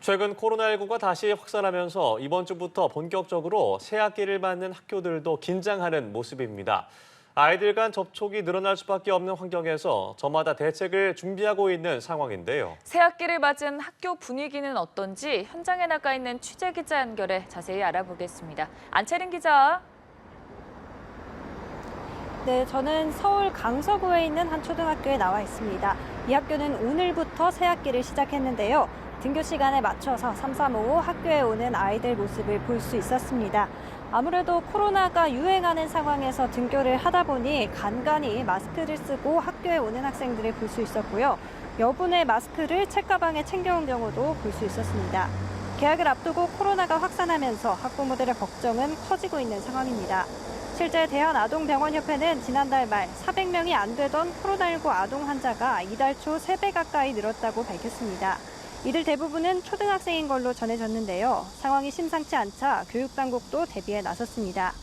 최근 코로나19가 다시 확산하면서 이번 주부터 본격적으로 새학기를 맞는 학교들도 긴장하는 모습입니다. 아이들 간 접촉이 늘어날 수밖에 없는 환경에서 저마다 대책을 준비하고 있는 상황인데요. 새학기를 맞은 학교 분위기는 어떤지 현장에 나가 있는 취재기자 연결해 자세히 알아보겠습니다. 안채린 기자. 네, 저는 서울 강서구에 있는 한 초등학교에 나와 있습니다. 이 학교는 오늘부터 새학기를 시작했는데요. 등교 시간에 맞춰서 삼삼오오 학교에 오는 아이들 모습을 볼 수 있었습니다. 아무래도 코로나가 유행하는 상황에서 등교를 하다 보니 간간히 마스크를 쓰고 학교에 오는 학생들을 볼 수 있었고요. 여분의 마스크를 책가방에 챙겨온 경우도 볼 수 있었습니다. 개학을 앞두고 코로나가 확산하면서 학부모들의 걱정은 커지고 있는 상황입니다. 실제 대한아동병원협회는 지난달 말 400명이 안 되던 코로나19 아동 환자가 이달 초 3배 가까이 늘었다고 밝혔습니다. 이들 대부분은 초등학생인 걸로 전해졌는데요. 상황이 심상치 않자 교육당국도 대비에 나섰습니다.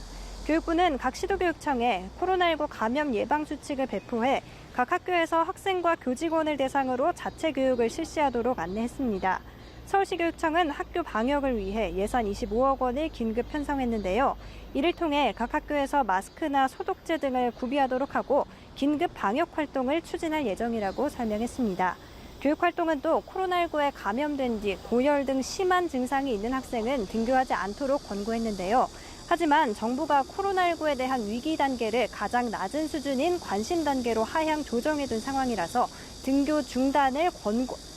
교육부는 각 시도교육청에 코로나19 감염 예방 수칙을 배포해 각 학교에서 학생과 교직원을 대상으로 자체 교육을 실시하도록 안내했습니다. 서울시교육청은 학교 방역을 위해 예산 25억 원을 긴급 편성했는데요. 이를 통해 각 학교에서 마스크나 소독제 등을 구비하도록 하고 긴급 방역 활동을 추진할 예정이라고 설명했습니다. 교육활동은 또 코로나19에 감염된 뒤 고열 등 심한 증상이 있는 학생은 등교하지 않도록 권고했는데요. 하지만 정부가 코로나19에 대한 위기 단계를 가장 낮은 수준인 관심 단계로 하향 조정해둔 상황이라서 등교 중단을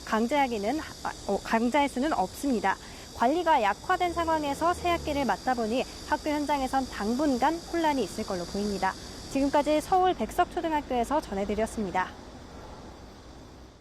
강제할 수는 없습니다. 관리가 약화된 상황에서 새학기를 맞다 보니 학교 현장에선 당분간 혼란이 있을 걸로 보입니다. 지금까지 서울 백석초등학교에서 전해드렸습니다.